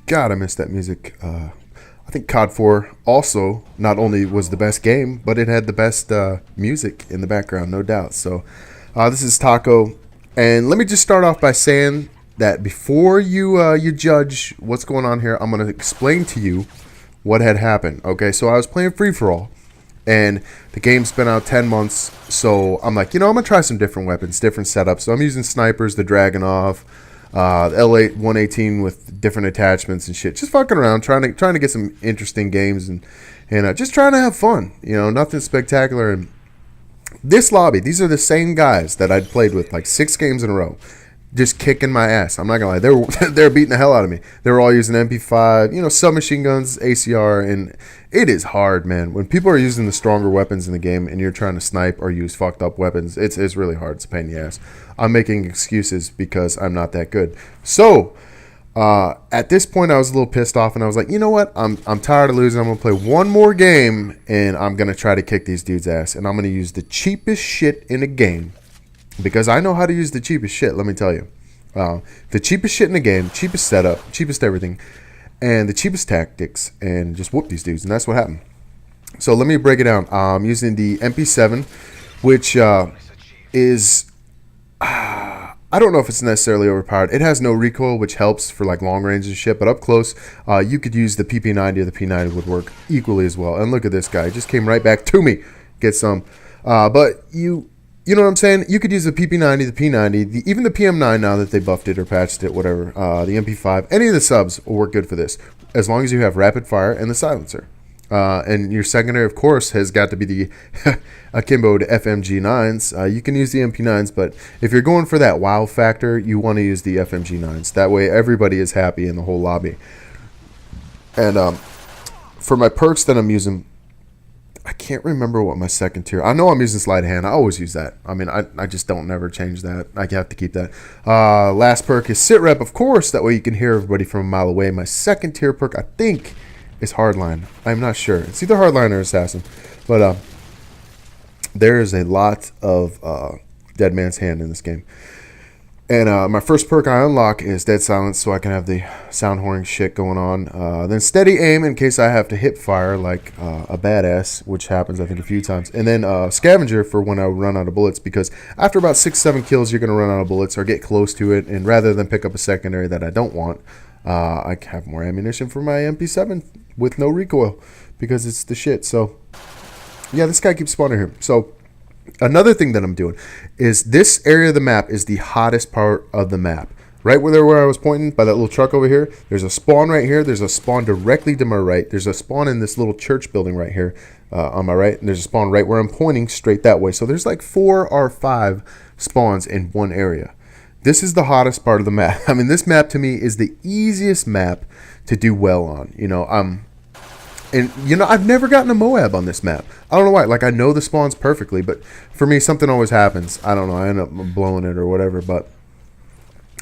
God, I miss that music. I think COD 4 also not only was the best game, but it had the best music in the background, no doubt. So this is Taco, and let me just start off by saying that before you judge what's going on here, I'm going to explain to you what had happened. Okay, so I was playing Free For All, and the game's been out 10 months, so I'm like, I'm going to try some different weapons, different setups. So I'm using snipers, the Dragunov, the L8 118 with different attachments and shit. Just fucking around, trying to get some interesting games and just trying to have fun. Nothing spectacular. And this lobby, these are the same guys that I'd played with like 6 games in a row, just kicking my ass. I'm not gonna lie, they're beating the hell out of me. They were all using MP5, submachine guns, ACR, and it is hard, man. When people are using the stronger weapons in the game and you're trying to snipe or use fucked up weapons, it's really hard. It's a pain in the ass. I'm making excuses because I'm not that good. So at this point, I was a little pissed off, and I was like, you know what? I'm tired of losing. I'm gonna play one more game, and I'm gonna try to kick these dudes' ass, and I'm gonna use the cheapest shit in the game. Because I know how to use the cheapest shit, let me tell you. The cheapest shit in the game, cheapest setup, cheapest everything, and the cheapest tactics, and just whoop these dudes. And that's what happened. So let me break it down. I'm using the MP7, which is... I don't know if it's necessarily overpowered. It has no recoil, which helps for like long range and shit. But up close, you could use the PP90 or the P90 would work equally as well. And look at this guy. He just came right back to me. Get some. But you know what I'm saying? You could use the PP90, the P90, even the PM9 now that they buffed it or patched it, whatever. The MP5, any of the subs will work good for this, as long as you have rapid fire and the silencer. And your secondary, of course, has got to be the akimbo to FMG9s. You can use the MP9s, but if you're going for that wow factor, you want to use the FMG9s. That way, everybody is happy in the whole lobby. And for my perks that I'm using, I can't remember what my second tier. I know I'm using sleight of hand. I always use that. I mean, I just don't never change that. I have to keep that. Last perk is sit rep, of course. That way you can hear everybody from a mile away. My second tier perk, I think, is hardline. I'm not sure. It's either hardline or assassin. But there is a lot of dead man's hand in this game. And my first perk I unlock is Dead Silence, so I can have the sound horning shit going on. Then Steady Aim in case I have to hip fire like a badass, which happens I think a few times. And then Scavenger for when I run out of bullets, because after about 6-7 kills you're going to run out of bullets or get close to it. And rather than pick up a secondary that I don't want, I have more ammunition for my MP7 with no recoil because it's the shit. So yeah, this guy keeps spawning here. So another thing that I'm doing is this area of the map is the hottest part of the map. Right where I was pointing by that little truck over here, there's a spawn right here. There's a spawn directly to my right. There's a spawn in this little church building right here on my right. And there's a spawn right where I'm pointing straight that way. So there's like 4 or 5 spawns in one area. This is the hottest part of the map. I mean, this map to me is the easiest map to do well on. I've never gotten a Moab on this map. I don't know why. Like, I know the spawns perfectly, but for me, something always happens. I don't know. I end up blowing it or whatever, but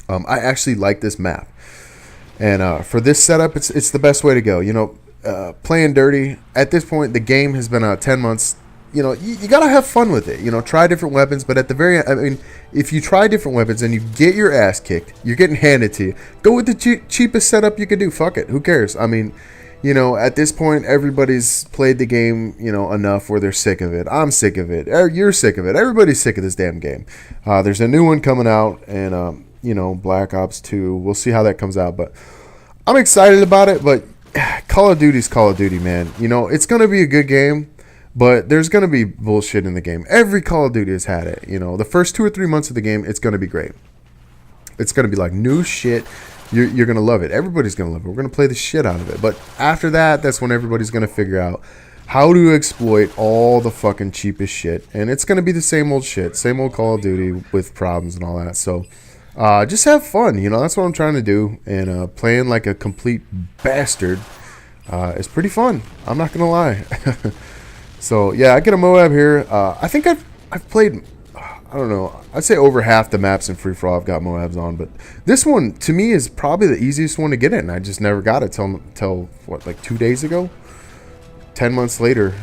I actually like this map. And for this setup, it's the best way to go. Playing dirty. At this point, the game has been out 10 months. You got to have fun with it. Try different weapons, but at the very end, I mean, if you try different weapons and you get your ass kicked, you're getting handed to you, go with the cheapest setup you could do. Fuck it. Who cares? I mean, at this point, everybody's played the game, enough where they're sick of it. I'm sick of it. You're sick of it. Everybody's sick of this damn game. There's a new one coming out, and, Black Ops 2. We'll see how that comes out, but I'm excited about it, but Call of Duty's Call of Duty, man. It's going to be a good game, but there's going to be bullshit in the game. Every Call of Duty has had it. The first 2 or 3 months of the game, it's going to be great. It's going to be like new shit. You're going to love it. Everybody's going to love it. We're going to play the shit out of it. But after that, that's when everybody's going to figure out how to exploit all the fucking cheapest shit. And it's going to be the same old shit. Same old Call of Duty with problems and all that. So just have fun. That's what I'm trying to do. And playing like a complete bastard It's pretty fun. I'm not gonna lie. So yeah, I get a Moab here. I think I've played. I don't know. I'd say over half the maps in free for all I've got Moabs on, but this one to me is probably the easiest one to get in. I just never got it till what, like 2 days ago. 10 months later,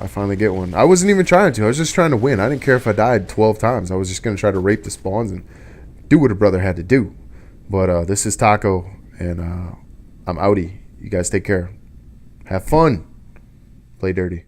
I finally get one. I wasn't even trying to. I was just trying to win. I didn't care if I died 12 times. I was just gonna try to rape the spawns and do what a brother had to do. But this is Taco, and I'm outie. You guys take care. Have fun. Play dirty.